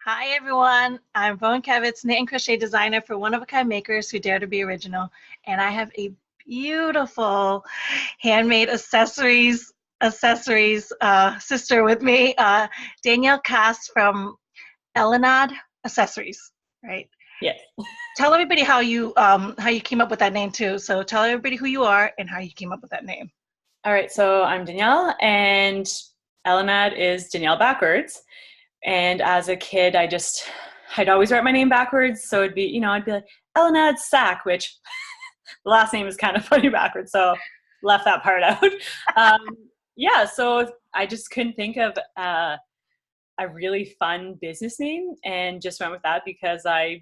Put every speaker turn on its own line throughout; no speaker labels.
Hi everyone, I'm Vone Kevitz, knit and crochet designer for One of a Kind Makers Who Dare to Be Original, and I have a beautiful handmade accessories sister with me, Danielle Cass from Elleinad Accessories. Right?
Yes.
Tell everybody how you came up with that name too. So tell everybody who you are and how you came up with that name.
All right. So I'm Danielle, and Elleinad is Danielle backwards. And as a kid, I'd always write my name backwards. So I'd be like Elleinad Sack, which the last name is kind of funny backwards. So left that part out. Um, yeah. So I just couldn't think of a really fun business name and just went with that because I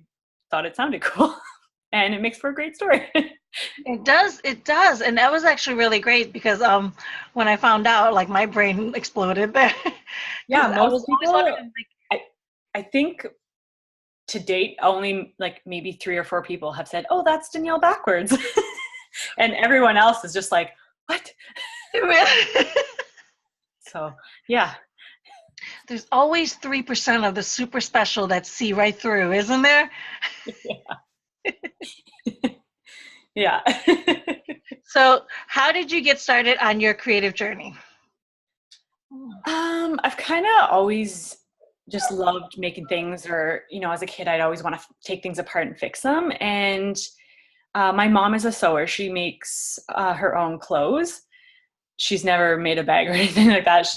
thought it sounded cool and it makes for a great story.
It does, and that was actually really great because when I found out, like my brain exploded there
Yeah.
because I
Most
was always
people,
wondering, like,
I, I think to date, only like maybe 3 or 4 people have said, "Oh, that's Danielle backwards," and everyone else is just like, "What?" So, yeah,
there's always 3% of the super special that see right through, isn't there?
yeah.
So, how did you get started on your creative journey?
I've kind of always just loved making things, or as a kid, I'd always want to take things apart and fix them. And my mom is a sewer; she makes her own clothes. She's never made a bag or anything like that.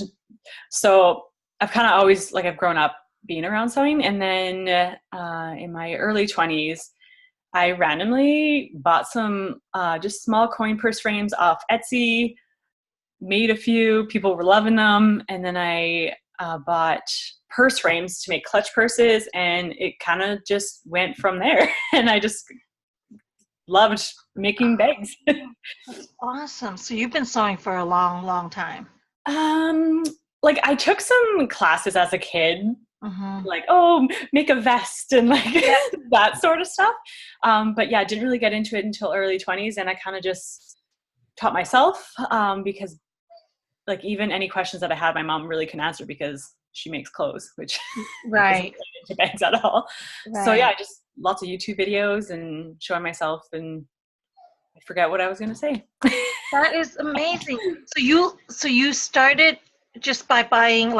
So I've kind of always I've grown up being around sewing, and then in my early 20s, I randomly bought some just small coin purse frames off Etsy, made a few. People were loving them, and then I bought purse frames to make clutch purses, and it kind of just went from there. And I just loved making bags.
That's awesome. So you've been sewing for a long, long time.
um, I took some classes as a kid,
Mm-hmm.
make a vest and
Yeah.
that sort of stuff. But yeah, I didn't really get into it until early 20s, and I kind of just taught myself because even any questions that I had, my mom really can answer because she makes clothes, which isn't
Right.
really into bags at all. So yeah,
Right.
just lots of YouTube videos and showing myself, and I forget what I was going to say.
That is amazing. So you started just by buying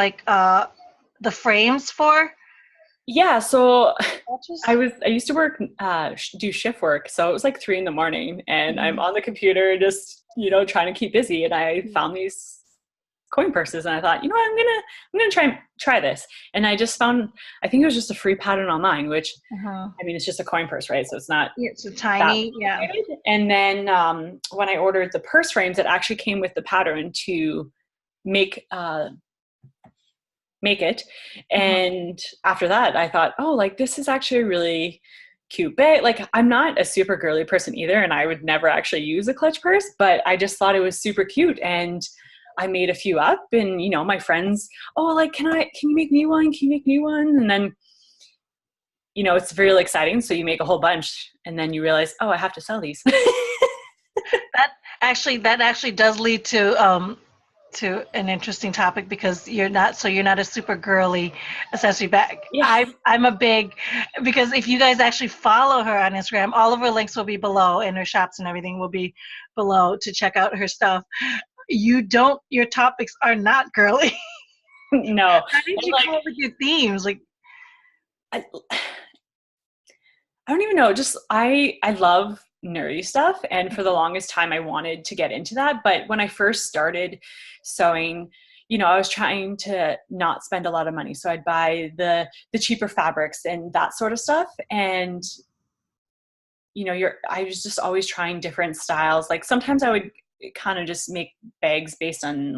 the frames for
Yeah, so
watches?
I used to work do shift work, so it was like 3 in the morning, and I'm
Mhm.
on the computer just trying to keep busy, and I found these coin purses, and I thought, I'm gonna try this, and I just found, I think it was just a free pattern online, which,
Uh-huh.
I mean, it's just a coin purse, right? So it's not
Yeah, it's a
that
tiny, yeah.
complicated. And then when I ordered the purse frames, it actually came with the pattern to make make it.
Uh-huh.
And after that, I thought, oh, this is actually a really cute bag. I'm not a super girly person either, and I would never actually use a clutch purse, but I just thought it was super cute. And I made a few up, and my friends, oh, can you make me one? Can you make me one? And then it's really exciting. So you make a whole bunch, and then you realize, oh, I have to sell these.
That actually does lead to an interesting topic because you're not a super girly accessory bag.
Yeah.
I'm a big, because if you guys actually follow her on Instagram, all of her links will be below and her shops and everything will be below to check out her stuff. Your topics are not girly.
No.
How did
And
you come up with your themes? Like,
I, I don't even know. Just I love nerdy stuff, and for the longest time, I wanted to get into that. But when I first started sewing, I was trying to not spend a lot of money, so I'd buy the cheaper fabrics and that sort of stuff. And I was just always trying different styles. Like sometimes I would kind of just make bags based on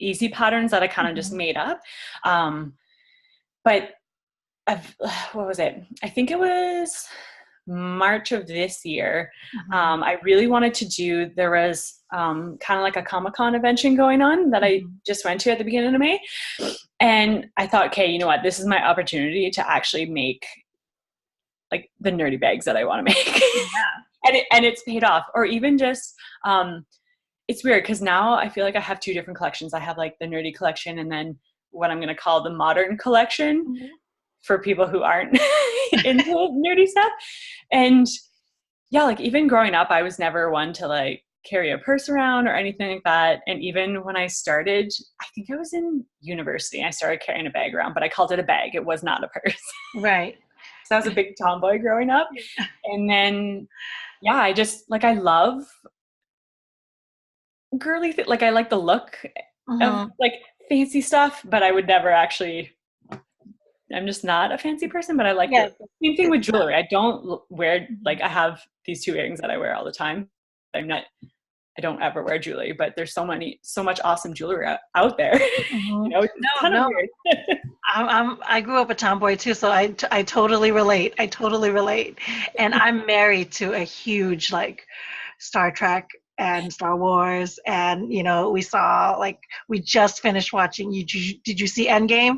easy patterns that I kind of just
mhm,
made up. But I've, what was it? I think it was March of this year.
mhm,
I really wanted to there was kind of like a Comic-Con convention going on that I
mhm.
just went to at the beginning of May. And I thought, okay, you know what? This is my opportunity to actually make the nerdy bags that I want to make.
Yeah.
And it's paid off. Or even just, it's weird because now I feel like I have 2 different collections. I have the nerdy collection, and then what I'm going to call the modern collection
Mm-hmm.
for people who aren't into nerdy stuff. And yeah, like even growing up, I was never one to like carry a purse around or anything like that. And even when I started, I think I was in university, I started carrying a bag around, but I called it a bag. It was not a purse.
Right.
So I was a big tomboy growing up. And then, yeah, I just like, I love girly, like I like the look of
Mm-hmm.
like fancy stuff, but I would never actually, I'm just not a fancy person, but I like
Yeah.
the same thing with jewelry. I don't wear, like I have these 2 earrings that I wear all the time. I don't ever wear jewelry, but there's so much awesome jewelry out there.
Mm-hmm.
It's kind of
No.
weird.
I grew up a tomboy too, so I totally relate. I totally relate. And I'm married to a huge like Star Trek and Star Wars, and we saw like we just finished watching. Did you see Endgame?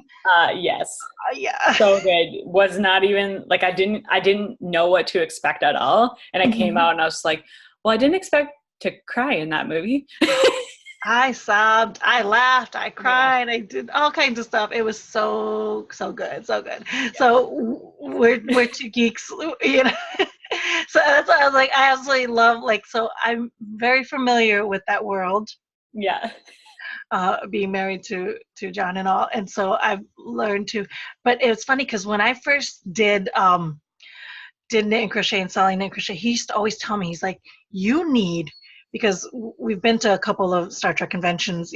Yes.
Yeah.
So good. Was not even like, I didn't know what to expect at all. And I came
Mhm.
out and I was like, well, I didn't expect to cry in that movie.
I sobbed, I laughed, I
Yeah.
cried, I did all kinds of stuff. It was so good, so good. So we're two geeks, you know. So that's why I was like, I absolutely love like. So I'm very familiar with that world,
Yeah.
being married to John and all, and so I've learned to. But it's funny because when I first did knit and crochet and selling knit and crochet, he used to always tell me, he's like, you need, because we've been to a couple of Star Trek conventions,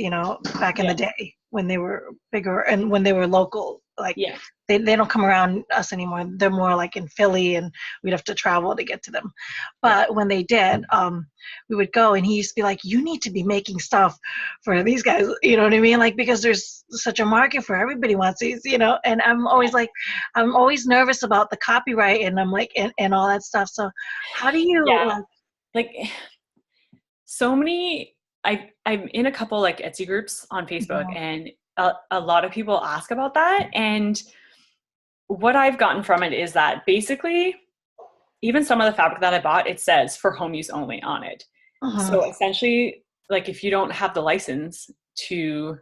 back in
Yeah.
the day when they were bigger and when they were local. Like
Yeah.
they don't come around us anymore. They're more like in Philly, and we'd have to travel to get to them.
Yeah.
But when they did, we would go, and he used to be like, you need to be making stuff for these guys. You know what I mean? Like, because there's such a market for everybody wants these, and I'm always like, I'm always nervous about the copyright, and I'm like, and all that stuff. So how do you
Yeah. Like so many, I'm in a couple like Etsy groups on Facebook, and a lot of people ask about that. And what I've gotten from it is that basically, even some of the fabric that I bought, it says for home use only on it.
uh-huh.
So essentially, like if you don't have the license to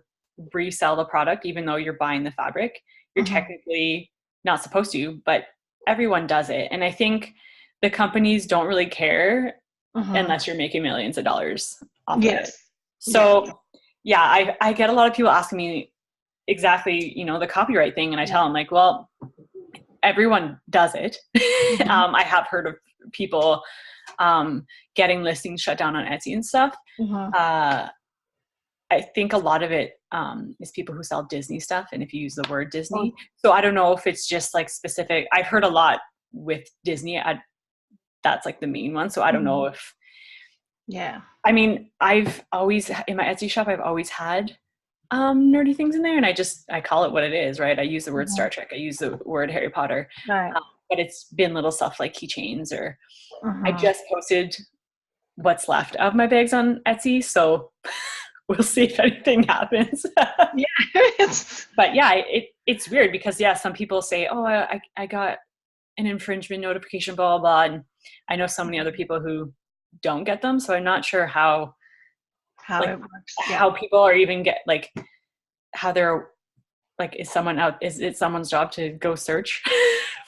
resell the product, even though you're buying the fabric, you're
Uh-huh.
technically not supposed to, but everyone does it. And I think the companies don't really care
Uh-huh.
unless you're making millions of dollars off of it.
Yes. Yes.
So yeah, I get a lot of people asking me exactly, the copyright thing. And I tell them like, well, everyone does it.
Uh-huh.
I have heard of people getting listings shut down on Etsy and stuff.
Uh-huh.
I think a lot of it is people who sell Disney stuff. And if you use the word
Oh,
Disney, so I don't know if it's just like specific. I've heard a lot with Disney. That's like the main one. So I don't know if,
yeah.
I mean, I've always, in my Etsy shop, I've always had nerdy things in there, and I call it what it is, right? I use the word Star Trek, I use the word Harry Potter,
Right.
but it's been little stuff like keychains, or I
Uh-huh.
just posted what's left of my bags on Etsy, so we'll see if anything happens.
Yeah.
But yeah, it's weird because some people say, oh, I got an infringement notification, blah, blah, blah, and I know so many other people who don't get them, so I'm not sure how
It works. Yeah.
how people are even get like how they're like, is it someone's job to go search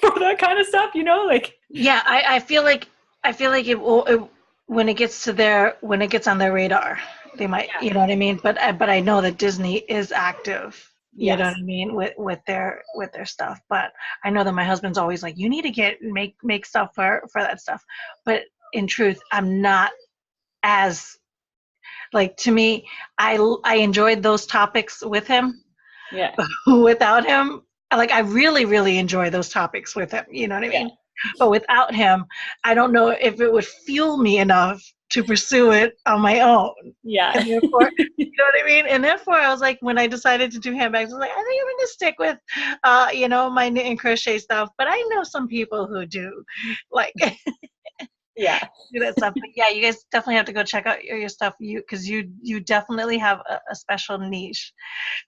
for that kind of stuff, like
Yeah, I feel like it will, when it gets on their radar, they might, you know what I mean. But I know that Disney is active. You know
yes.
what I mean, with their stuff. But I know that my husband's always like, you need to make stuff for that stuff. But in truth, I'm not as like, to me, I enjoyed those topics with him.
Yeah.
Without him, like, I really, really enjoy those topics with him. You know what I
Yeah.
mean? But without him, I don't know if it would fuel me enough to pursue it on my own.
Yeah.
And therefore, you know what I mean? And therefore, I was like, when I decided to do handbags, I was like, I think I'm going to stick with, my knit and crochet stuff. But I know some people who do, like,
Yeah.
do that stuff. But yeah, you guys definitely have to go check out your stuff, because you definitely have a special niche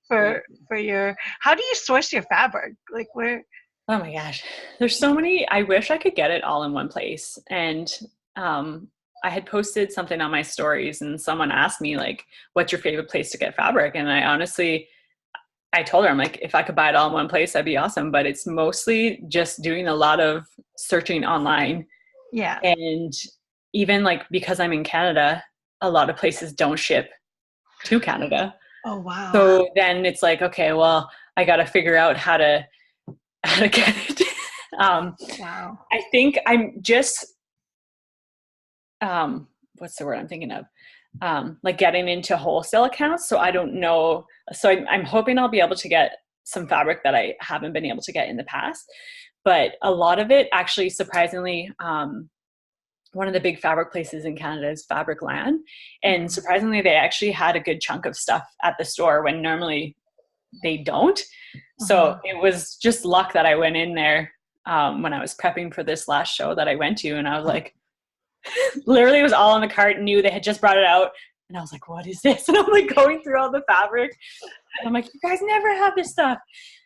for your. How do you source your fabric? Like, where?
Oh my gosh, there's so many. I wish I could get it all in one place. And I had posted something on my stories, and someone asked me like, what's your favorite place to get fabric? And I honestly, I told her, I'm like, if I could buy it all in one place, that'd be awesome. But it's mostly just doing a lot of searching online.
Yeah.
And even like, because I'm in Canada, a lot of places don't ship to Canada.
Oh, wow.
So then it's like, okay, well, I got to figure out how to get it.
Wow.
I think I'm just, what's the word I'm thinking of? Like getting into wholesale accounts. So I don't know. So I'm hoping I'll be able to get some fabric that I haven't been able to get in the past. But a lot of it actually, surprisingly, one of the big fabric places in Canada is Fabricland. And surprisingly, they actually had a good chunk of stuff at the store when normally they don't. So it was just luck that I went in there when I was prepping for this last show that I went to. And I was like, literally it was all in the cart, knew they had just brought it out. And I was like, what is this? And I'm like going through all the fabric. And I'm like, you guys never have this stuff.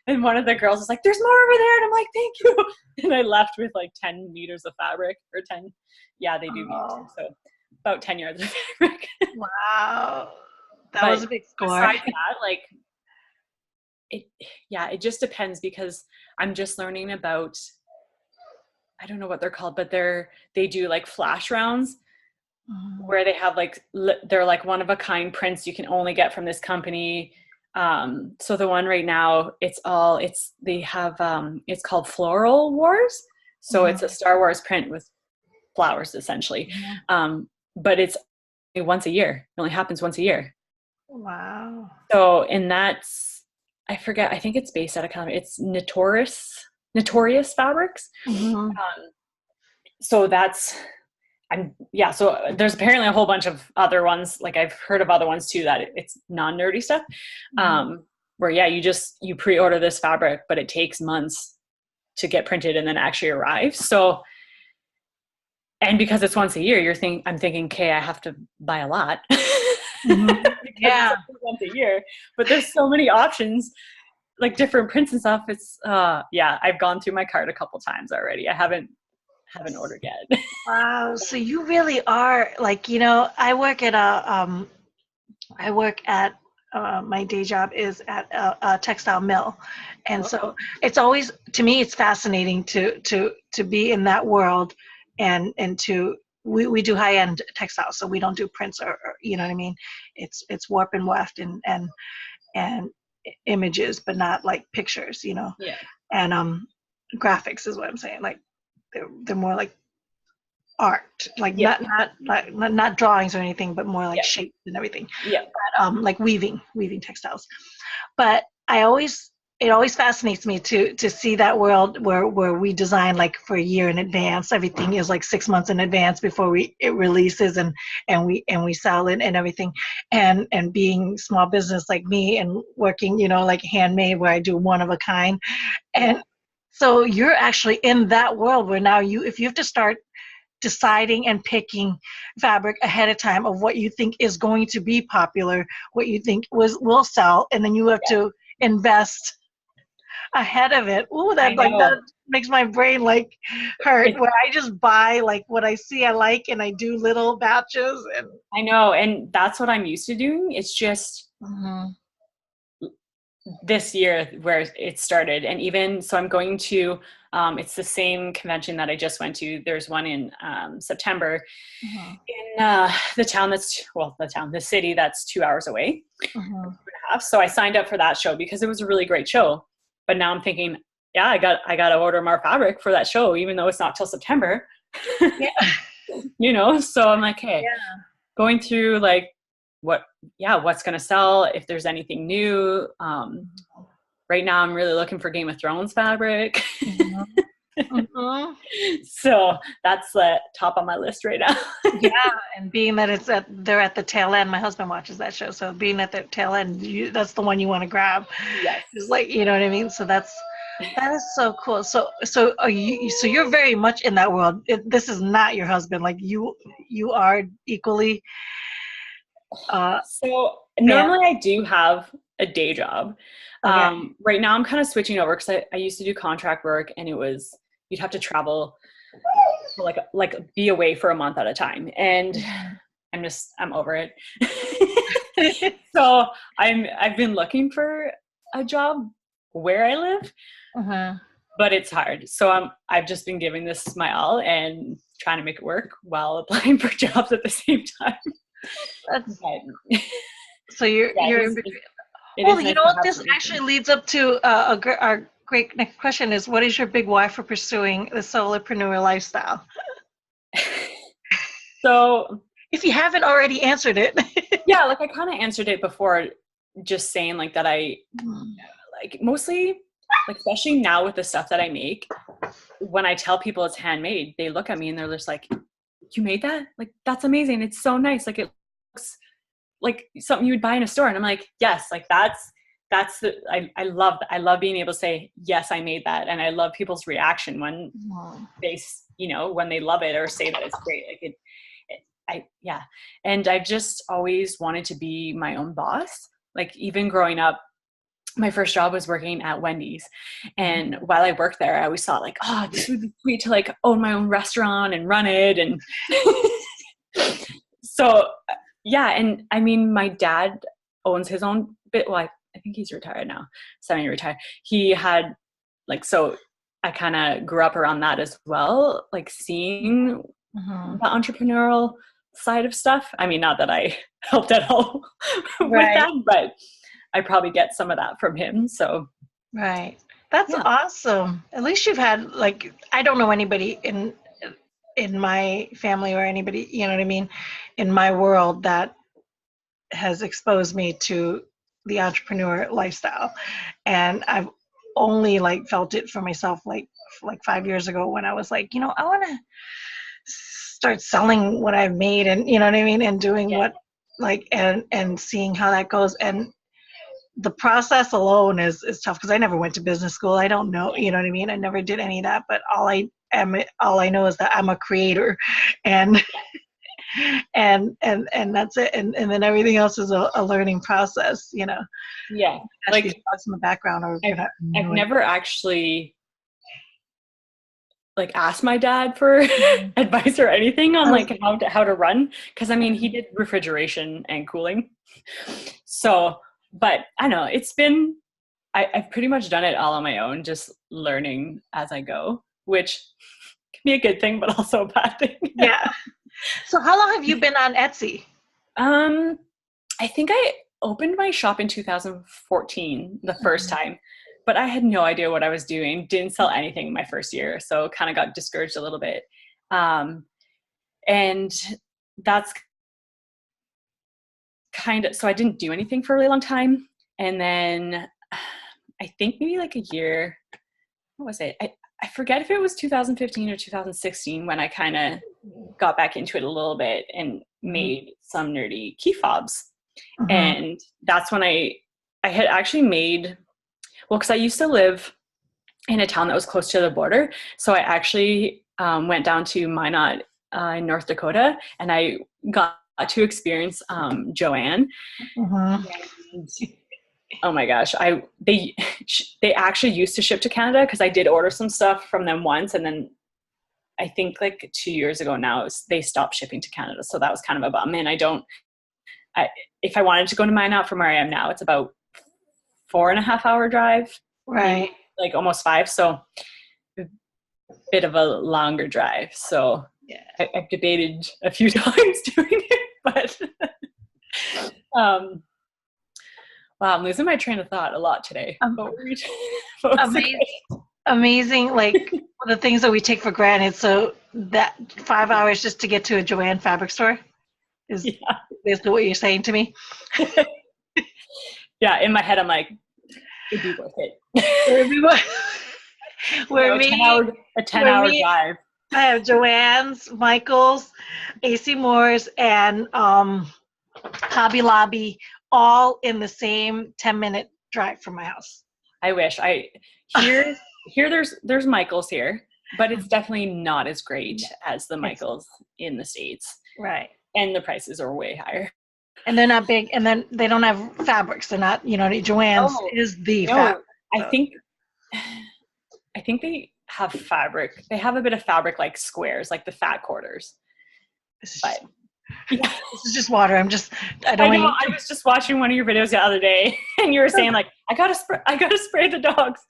And one of the girls was like, there's more over there. And I'm like, thank you. And I left with like 10 meters of fabric, or 10. Yeah, they do meters. So about 10 yards of fabric.
Wow. That was a big score.
Besides that, like, it just depends, because I'm just learning about, I don't know what they're called, but they do like flash rounds where they have like, they're like one of a kind prints you can only get from this company. So the one right now, it's called Floral Wars. So it's a Star Wars print with flowers essentially. But it's only once a year. It only happens once a year.
Wow.
So, and that's, I forget, I think it's based out of California. It's Notorious Fabrics. So that's, so there's apparently a whole bunch of other ones. Like I've heard of other ones too, that it's non-nerdy stuff. Where you pre-order this fabric, but it takes months to get printed and then actually arrive. So, and because it's once a year, I'm thinking, okay, I have to buy a lot. Yeah. Once a year, but there's so many options, like different prints and stuff. It's I've gone through my cart a couple times already. I haven't ordered yet.
Wow. So you really are like, I work at my day job is at a textile mill. And so it's always, to me, it's fascinating to be in that world and we do high-end textiles. So we don't do prints or you know what I mean? It's warp and weft and images, but not like pictures, Yeah. And graphics is what I'm saying. Like they're more like art, like not drawings or anything, but more like shapes and everything. But, like weaving textiles. But it always fascinates me to see that world where we design like for a year in advance. Everything is like 6 months in advance before it releases and we sell it and everything. And being small business like me and working, like handmade where I do one of a kind. And so you're actually in that world where now if you have to start deciding and picking fabric ahead of time of what you think is going to be popular, what you think will sell, and then you have to invest ahead of it. Ooh, that makes my brain like hurt. Where I just buy like what I see I like, and I do little batches. And
I know, and that's what I'm used to doing. It's just this year where it started, and even so, I'm going to. It's the same convention that I just went to. There's one in September in the city that's 2 hours away. 2.5. So I signed up for that show because it was a really great show. But now I'm thinking, I got to order more fabric for that show, even though it's not till September. So I'm like, hey, going through like what's going to sell, if there's anything new. Right now I'm really looking for Game of Thrones fabric. So that's the top on my list right now.
And being that they're at the tail end, my husband watches that show, so being at the tail end, that's the one you want to grab. It's like, you know what I mean? So that is so cool. So you're very much in that world. This is not your husband, like you are equally
so normally I do have a day job. Right now I'm kind of switching over because I used to do contract work, and you'd have to travel for like be away for a month at a time, and I'm over it. So I've been looking for a job where I live, but it's hard. So I've just been giving this my all and trying to make it work while applying for jobs at the same time.
That's,
but,
so you're in between. Well, you know what? This actually leads up to our great next question is, what is your big why for pursuing the solopreneur lifestyle?
So
if you haven't already answered it.
Yeah, like I kind of answered it before, just saying like that I like mostly, like especially now with the stuff that I make, when I tell people it's handmade, they look at me and they're just like, you made that? Like, that's amazing. It's so nice. Like, it looks like something you would buy in a store. And I'm like, yes, like that's I love being able to say, yes, I made that. And I love people's reaction when they, when they love it or say that it's great. Like and I've just always wanted to be my own boss. Like even growing up, my first job was working at Wendy's. And while I worked there, I always thought like, oh, this would be sweet to like own my own restaurant and run it. And so, yeah. And I mean, my dad owns his own bit. Well, I think he's retired now, semi-retired. He had like, so I kind of grew up around that as well, like seeing the entrepreneurial side of stuff. I mean, not that I helped at all with that, but I probably get some of that from him. So,
right. That's awesome. At least you've had like, I don't know anybody in my family or anybody, you know what I mean, in my world that has exposed me to the entrepreneur lifestyle. And I've only like felt it for myself like 5 years ago when I was like, I want to start selling what I've made, and you know what I mean, and doing what like and seeing how that goes. And the process alone is tough because I never went to business school. I don't know, you know what I mean? I never did any of that, but all I know is that I'm a creator, and and that's it. And then everything else is a learning process,
Yeah.
Like from the background or
I've never actually like asked my dad for advice or anything on like how to run. Cause I mean, he did refrigeration and cooling. So, but I know it's been, I've pretty much done it all on my own, just learning as I go, which can be a good thing, but also a bad thing.
Yeah. So how long have you been on Etsy?
I think I opened my shop in 2014, the first time, but I had no idea what I was doing. Didn't sell anything in my first year. So kind of got discouraged a little bit. And that's so I didn't do anything for a really long time. And then I think maybe like a year, what was it? I forget if it was 2015 or 2016 when I kind of got back into it a little bit and made some nerdy key fobs. And that's when I had actually made, because I used to live in a town that was close to the border. So I actually went down to Minot in North Dakota, and I got to experience Joanne. And, oh my gosh, they actually used to ship to Canada because I did order some stuff from them once, and then I think like 2 years ago now they stopped shipping to Canada. So that was kind of a bum. And if I wanted to go to Minot from where I am now, it's about 4.5 hour drive,
right?
Like almost 5. So a bit of a longer drive. So yeah, I've debated a few times doing it, but wow, I'm losing my train of thought a lot today.
Amazing, like the things that we take for granted. So that 5 hours just to get to a Joanne fabric store is basically what you're saying to me.
Yeah, in my head, I'm like, it'd be worth it. A 10-hour drive.
I have Joann's, Michael's, AC Moore's, and Hobby Lobby all in the same 10-minute drive from my house.
I wish. Here there's Michael's here, but it's definitely not as great as the Michael's in the States.
Right.
And the prices are way higher.
And they're not big, and then they don't have fabrics. They're not, Joann's is the fabric.
I think they have fabric. They have a bit of fabric like squares, like the fat quarters. But Yeah.
This is just water. I
I
don't
know.
want
I was just watching one of your videos the other day, and you were saying like, I gotta spray the dogs.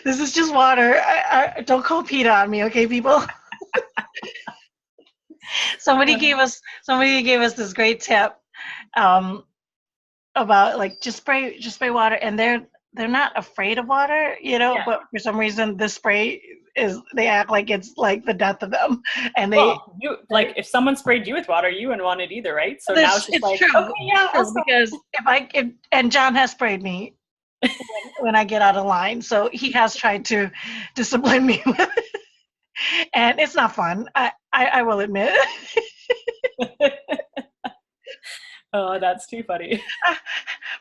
this is just water. Don't call PETA on me, okay, people? Somebody gave us this great tip um, about like just spray water, and they're not afraid of water,
Yeah.
but for some reason this spray they act like it's like the death of them, and
Well, you like if someone sprayed you with water, you wouldn't want it either, right? So now it's just like,
true.
okay, yeah,
True, because and John has sprayed me when I get out of line, so he has tried to discipline me with it, and it's not fun. I will admit.
Oh, that's too funny.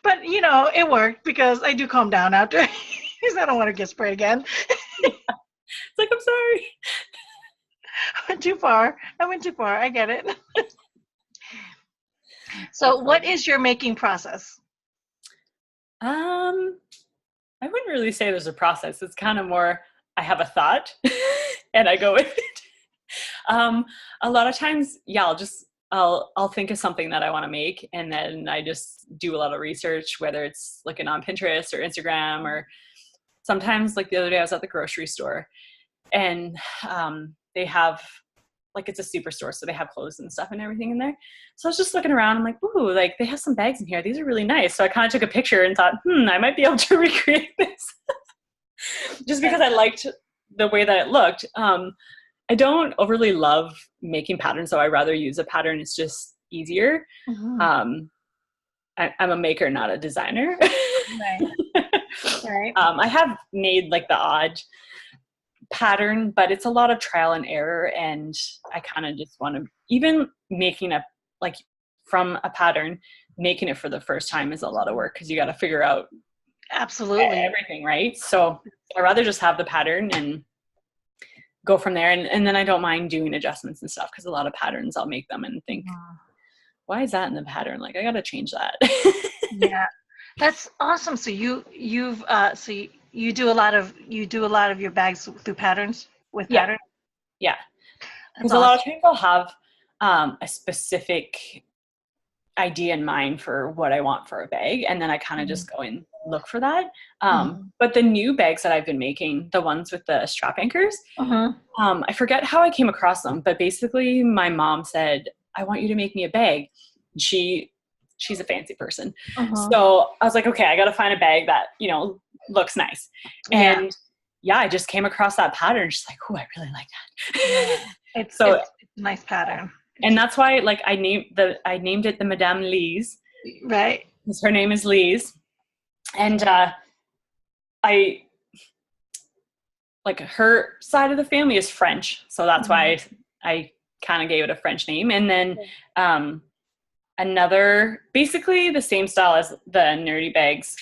But it worked because I do calm down after. Because I don't want to get sprayed again.
It's like, I'm sorry.
I went too far. I get it. So, what is your making process?
I wouldn't really say there's a process. It's kind of more I have a thought and I go with it. A lot of times, yeah, I'll think of something that I want to make, and then I just do a lot of research, whether it's looking on Pinterest or Instagram, or sometimes like the other day I was at the grocery store, and they have like, it's a superstore, so they have clothes and stuff and everything in there. So I was just looking around. I'm like, ooh, like they have some bags in here. These are really nice. So I kind of took a picture and thought, I might be able to recreate this, just because I liked the way that it looked. I don't overly love making patterns, so I rather use a pattern. It's just easier.
Mm-hmm.
I'm a maker, not a designer.
Right. Right.
I have made like the odd pattern, but it's a lot of trial and error, and I kind of just want to, even making from a pattern, making it for the first time is a lot of work, because you got to figure out
absolutely
everything, right? So I'd rather just have the pattern and go from there, and then I don't mind doing adjustments and stuff, because a lot of patterns I'll make them and think, why is that in the pattern? Like, I got to change that.
Yeah, that's awesome. So you do a lot of your bags through patterns with patterns.
Yeah, because
awesome.
A lot of times I'll have a specific idea in mind for what I want for a bag, and then I kind of just go and look for that. But the new bags that I've been making, the ones with the strap anchors, I forget how I came across them, but basically my mom said, I want you to make me a bag. She's a fancy person. So I was like, okay, I got to find a bag that, looks nice. And I just came across that pattern. She's like, oh, I really like that.
It's a nice pattern.
And that's why, like, I named it the Madame Lise.
Right.
Because her name is Lise. And her side of the family is French. So that's why I kind of gave it a French name. And then another, basically the same style as the nerdy bags,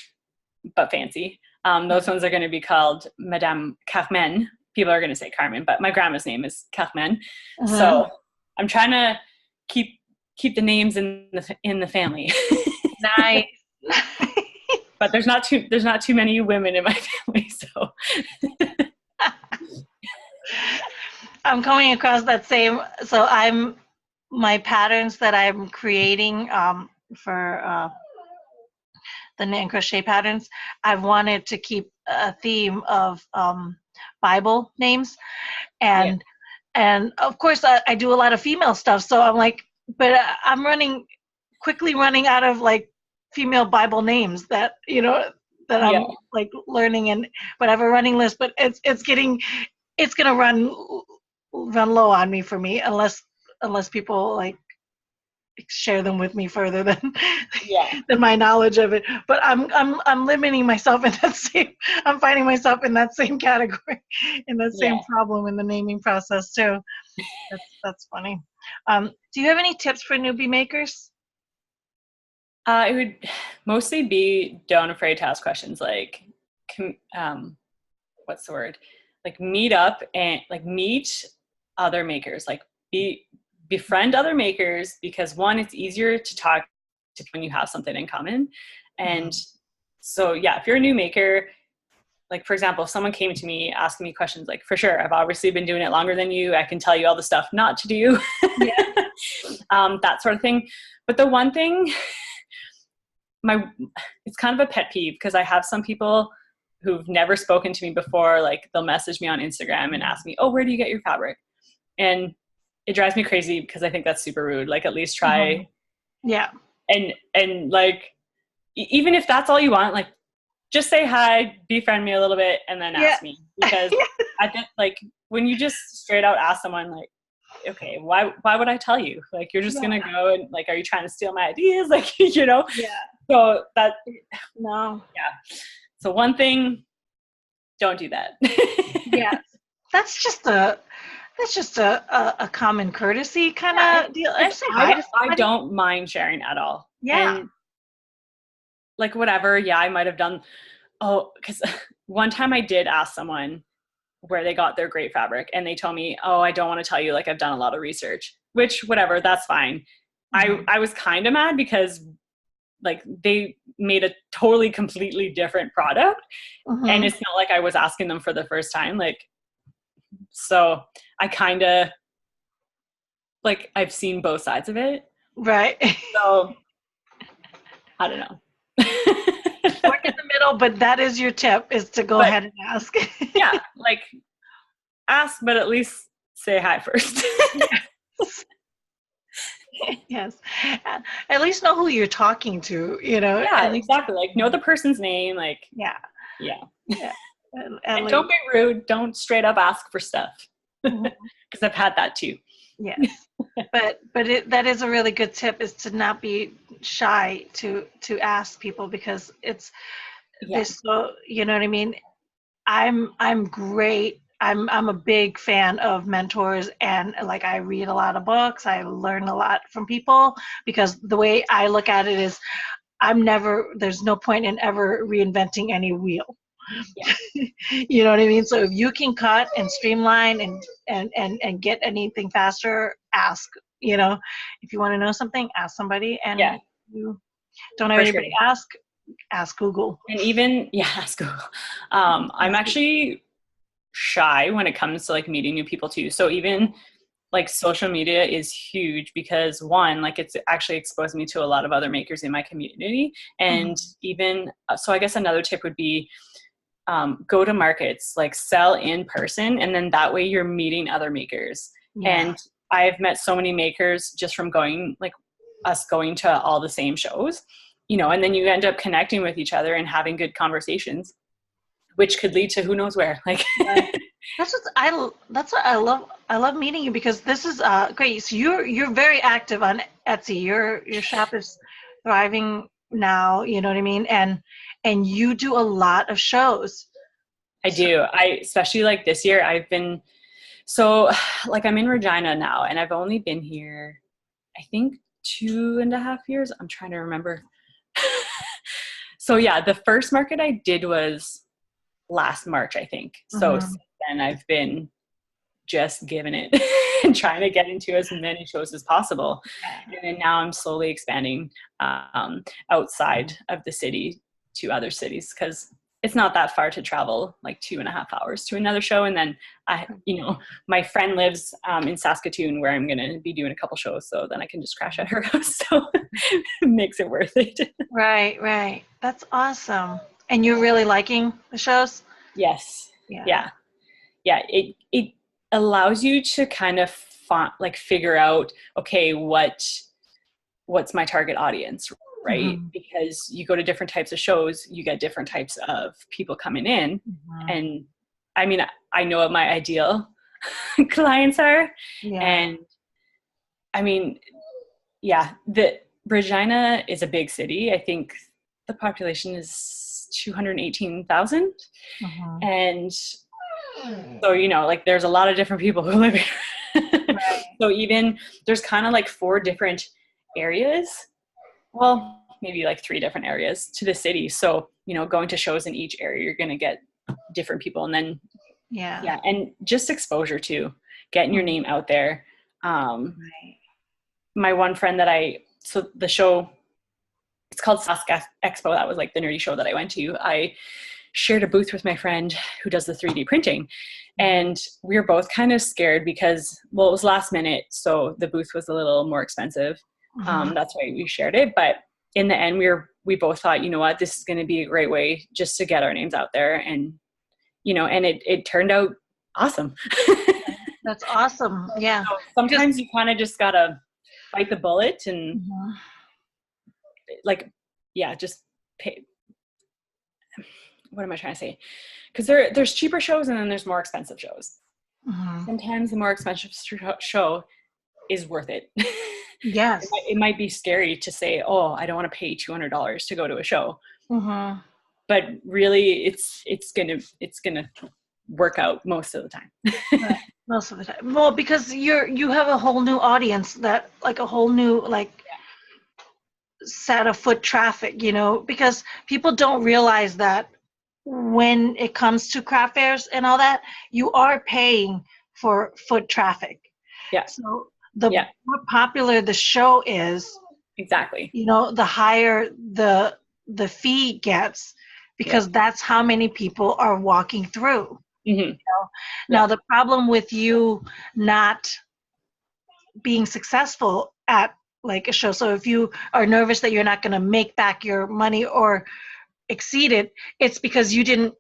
but fancy. Those ones are going to be called Madame Carmen. People are going to say Carmen, but my grandma's name is Carmen. So I'm trying to keep the names in the family.
Nice.
But there's not too many women in my family, so
I'm coming across that same. So my patterns that I'm creating for the knit and crochet patterns, I've wanted to keep a theme of Bible names, and of course I do a lot of female stuff. So I'm like, but I'm quickly running out of like female Bible names that I'm like learning, and but I have a running list, but it's gonna run low on me unless people like share them with me further than my knowledge of it. But I'm limiting myself in that same. I'm finding myself in that same category, in that same problem in the naming process too. That's funny. Do you have any tips for newbie makers?
It would mostly be, don't afraid to ask questions. Like, what's the word? Like, meet up and like meet other makers. Like, befriend other makers, because one, it's easier to talk to when you have something in common. And so, if you're a new maker, like, for example, if someone came to me asking me questions, like, for sure, I've obviously been doing it longer than you. I can tell you all the stuff not to do. That sort of thing. But the one thing, it's kind of a pet peeve because I have some people who've never spoken to me before. Like they'll message me on Instagram and ask me, oh, where do you get your fabric? And it drives me crazy because I think that's super rude. Like at least try.
Yeah.
And like, even if that's all you want, like just say hi, befriend me a little bit, and then ask me. Because I think like when you just straight out ask someone like, okay, why would I tell you? Like, you're just going to go and like, are you trying to steal my ideas? Like, you know?
Yeah.
So that,
no.
Yeah. So one thing, don't do that.
Yeah. That's just a common courtesy kind of deal.
I don't mind sharing at all.
Yeah.
And like, whatever. Yeah, I might've done. Oh, cause one time I did ask someone where they got their great fabric and they told me, oh, I don't want to tell you, like I've done a lot of research, which whatever, that's fine. I was kind of mad because like they made a totally completely different product and it's not like I was asking them for the first time. Like, so I kind of like, I've seen both sides of it.
Right.
So I don't know.
Work in the middle, but that is your tip, is to go ahead and ask.
Yeah, like ask, but at least say hi first.
Yes. At least know who you're talking to, you know.
Yeah, exactly. Like know the person's name. Like
yeah.
And don't be rude. Don't straight up ask for stuff. Because I've had that too.
Yes. but that is a really good tip, is to not be shy to ask people, because it's so, you know what I mean? I'm great. I'm a big fan of mentors, and like I read a lot of books. I learn a lot from people, because the way I look at it is there's no point in ever reinventing any wheel. Yeah. You know what I mean? So if you can cut and streamline and get anything faster, ask. You know, if you want to know something, ask somebody, and you don't have anybody ask Google.
And even ask Google. I'm actually shy when it comes to like meeting new people too. So even like social media is huge, because one, like it's actually exposed me to a lot of other makers in my community. And even, so I guess another tip would be, go to markets, like sell in person. And then that way you're meeting other makers. Yeah. And I've met so many makers just from going to all the same shows, you know, and then you end up connecting with each other and having good conversations, which could lead to who knows where. Like
that's what I love. I love meeting you, because this is great. So you're very active on Etsy. Your shop is thriving now, you know what I mean? And you do a lot of shows.
I do. Especially like this year, I've been, so like I'm in Regina now, and I've only been here, I think 2.5 years. I'm trying to remember. So yeah, the first market I did was last March, I think. So since then I've been just giving it and trying to get into as many shows as possible. And then now I'm slowly expanding outside of the city to other cities, because it's not that far to travel, like 2.5 hours to another show. And then my friend lives in Saskatoon, where I'm going to be doing a couple shows. So then I can just crash at her house. So it makes it worth it.
Right. That's awesome. And you're really liking the shows?
Yes. Yeah. It allows you to kind of figure out, okay, what's my target audience, right? Because you go to different types of shows, you get different types of people coming in. And I mean, I know what my ideal clients are. And I mean, the Regina is a big city. I think the population is 218,000. And so, you know, like there's a lot of different people who live here. So even there's kind of like 4 different areas. Well, maybe like 3 different areas to the city. So, you know, going to shows in each area, you're going to get different people. And then, and just exposure too, getting your name out there. My one friend so the show, it's called Sask Expo. That was like the nerdy show that I went to. shared a booth with my friend who does the 3D printing. And we were both kind of scared because, well, it was last minute, so the booth was a little more expensive. That's why we shared it. But in the end, we both thought, you know what, this is going to be a great way just to get our names out there. And, you know, and it turned out awesome.
That's awesome. Yeah.
So sometimes you kind of just got to bite the bullet and like, yeah, just pay. What am I trying to say? Because there's cheaper shows and then there's more expensive shows. Sometimes the more expensive show is worth it.
Yes.
It might be scary to say, oh, I don't want to pay $200 to go to a show. But really it's gonna work out most of the time.
Right. Most of the time. Well, because you have a whole new audience, that like a whole new like set of foot traffic, you know, because people don't realize that when it comes to craft fairs and all that, you are paying for foot traffic.
Yeah.
So the more popular the show is,
exactly,
you know, the higher the fee gets, because that's how many people are walking through. You know? Now the problem with you not being successful at like a show, so if you are nervous that you're not going to make back your money or exceed it, it's because you didn't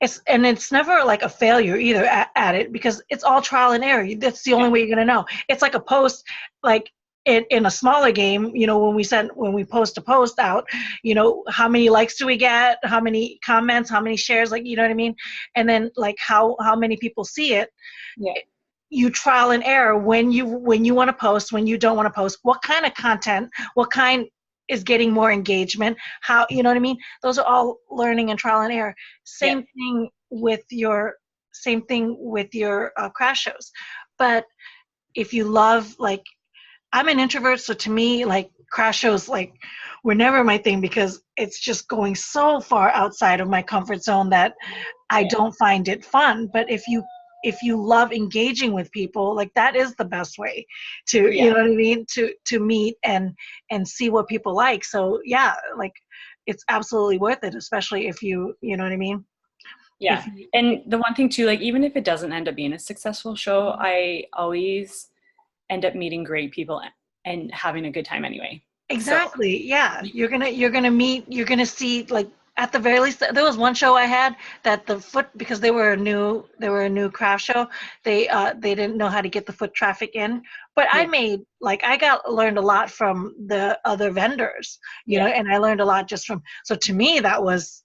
it's never like a failure either at it, because it's all trial and error. That's the only way you're going to know. It's like a post, like in a smaller game, you know, when we post a post out, you know, how many likes do we get, how many comments, how many shares, like, you know what I mean? And then like how many people see it. You trial and error when you want to post, when you don't want to post, what kind of content, what kind is getting more engagement, how, you know what I mean? Those are all learning and trial and error. Same thing with your craft shows. But if you love, like, I'm an introvert, so to me, like, craft shows, like, were never my thing, because it's just going so far outside of my comfort zone that I don't find it fun. But if you love engaging with people, like, that is the best way to, you know what I mean, to meet and see what people like. So yeah, like, it's absolutely worth it, especially if you know what I mean?
Yeah. And the one thing too, like, even if it doesn't end up being a successful show, I always end up meeting great people and having a good time anyway.
Exactly. So. Yeah. You're gonna see, like, at the very least, there was one show I had that because they were a new craft show, they didn't know how to get the foot traffic in. But I learned a lot from the other vendors, you know, and I learned a lot just from, so to me that was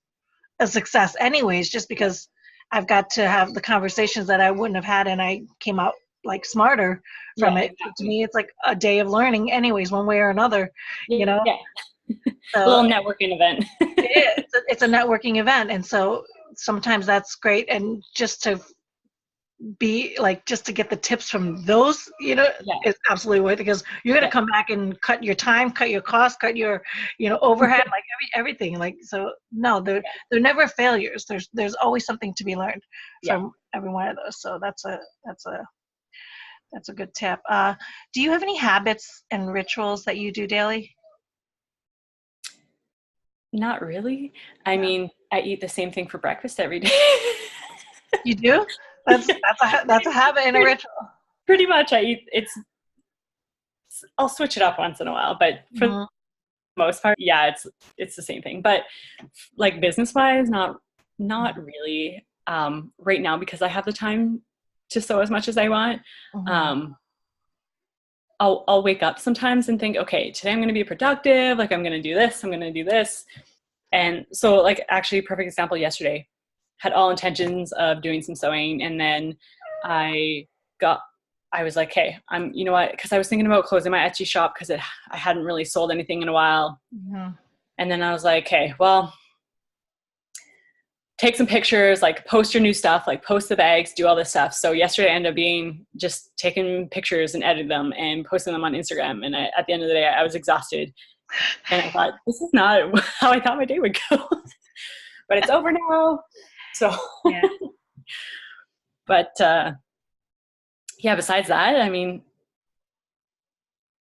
a success anyways, just because I've got to have the conversations that I wouldn't have had, and I came out like smarter from it. Exactly. To me, it's like a day of learning anyways, one way or another, you know? So,
a little networking event.
It's a networking event. And so sometimes that's great. And just to get the tips from those, you know, is absolutely worth it, because you're going to come back and cut your time, cut your costs, cut your, you know, overhead, like everything. Like, so no, they're never failures. There's always something to be learned from every one of those. So that's a good tip. Do you have any habits and rituals that you do daily?
Not really. I mean, I eat the same thing for breakfast every day.
You do? That's a habit and a ritual.
Pretty much. I'll switch it up once in a while, but for the most part, it's the same thing. But like business-wise, not really right now, because I have the time to sew as much as I want. I'll wake up sometimes and think, okay, today I'm going to be productive. Like, I'm going to do this. I'm going to do this. And so, like, actually, perfect example, yesterday, had all intentions of doing some sewing. And then I was like, hey, you know what? Because I was thinking about closing my Etsy shop, because I hadn't really sold anything in a while. And then I was like, hey, well, take some pictures, like post your new stuff, like post the bags, do all this stuff. So yesterday I ended up being just taking pictures and editing them and posting them on Instagram. And at the end of the day, I was exhausted. And I thought, this is not how I thought my day would go. But it's over now. So, but besides that, I mean,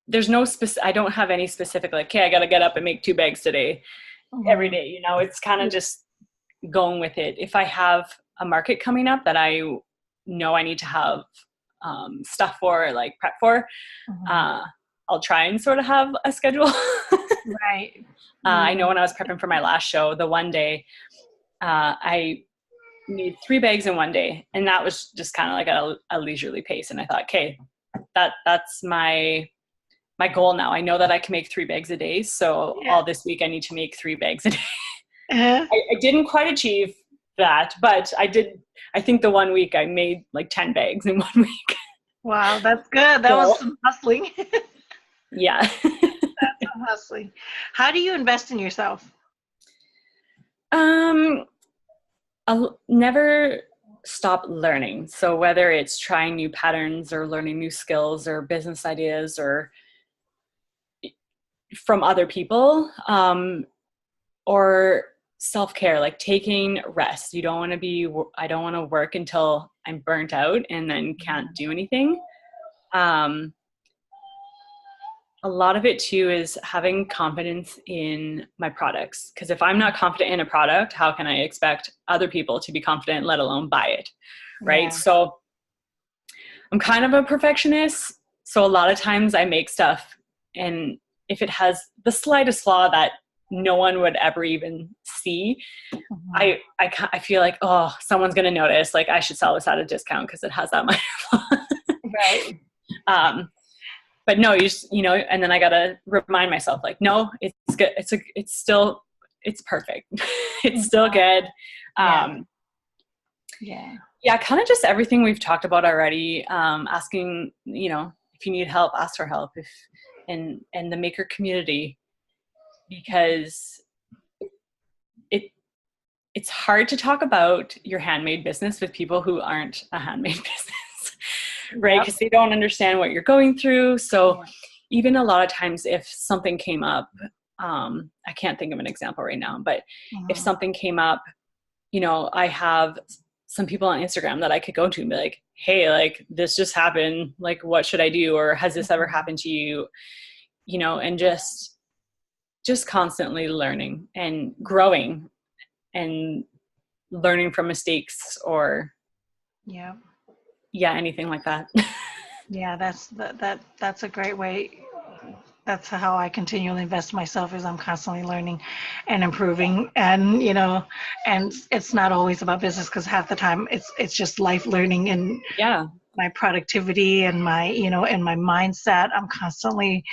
there's no I don't have any specific, like, okay, I got to get up and make 2 bags today. every day. You know, it's kind of just going with it. If I have a market coming up that I know I need to have stuff for, like prep for, I'll try and sort of have a schedule.
Right.
I know when I was prepping for my last show, the one day I made 3 bags in one day, and that was just kind of like a leisurely pace. And I thought, okay, that's my goal now. I know that I can make 3 bags a day, so all this week I need to make 3 bags a day. I didn't quite achieve that, but I did. I think the 1 week I made like 10 bags in 1 week.
Wow, that's good. That was some hustling.
Yeah.
That's some hustling. How do you invest in yourself?
I'll never stop learning. So whether it's trying new patterns or learning new skills or business ideas or from other people, or self-care, like taking rest. I don't want to work until I'm burnt out and then can't do anything. A lot of it too is having confidence in my products. Because if I'm not confident in a product, how can I expect other people to be confident, let alone buy it? Right. Yeah. So I'm kind of a perfectionist. So a lot of times I make stuff, and if it has the slightest flaw that no one would ever even see, I feel like, oh, someone's going to notice, like I should sell this at a discount because it has that much flaw. Right. But no, you know, and then I got to remind myself, like, no, it's good. It's perfect. It's still good. Yeah, kind of just everything we've talked about already. Asking, you know, if you need help, ask for help. And the maker community, because it's hard to talk about your handmade business with people who aren't a handmade business, right? Because they don't understand what you're going through. So even a lot of times if something came up, I can't think of an example right now, but if something came up, you know, I have some people on Instagram that I could go to and be like, hey, like this just happened. Like, what should I do? Or has this ever happened to you? You know, and just constantly learning and growing and learning from mistakes or anything like that.
Yeah, that's a great way. That's how I continually invest myself, is I'm constantly learning and improving. And, you know, and it's not always about business, because half the time it's just life learning and my productivity and my, you know, and my mindset. I'm constantly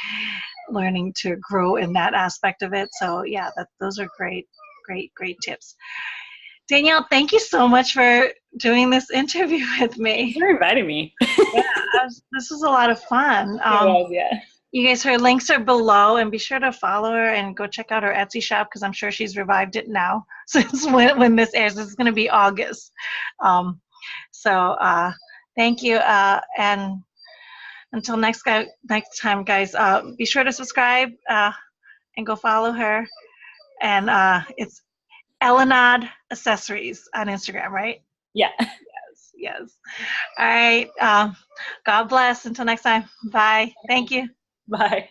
learning to grow in that aspect of it. So yeah, those are great tips. Danielle, thank you so much for doing this interview with me.
Thanks for inviting me.
This was a lot of fun.
It was, yeah.
You guys, her links are below, and be sure to follow her and go check out her Etsy shop, because I'm sure she's revived it now since when this airs. This is going to be August. Thank you, and until next time, guys, be sure to subscribe and go follow her. And it's Elleinad Accessories on Instagram, right?
Yeah.
Yes. All right. God bless. Until next time. Bye. Thank you.
Bye.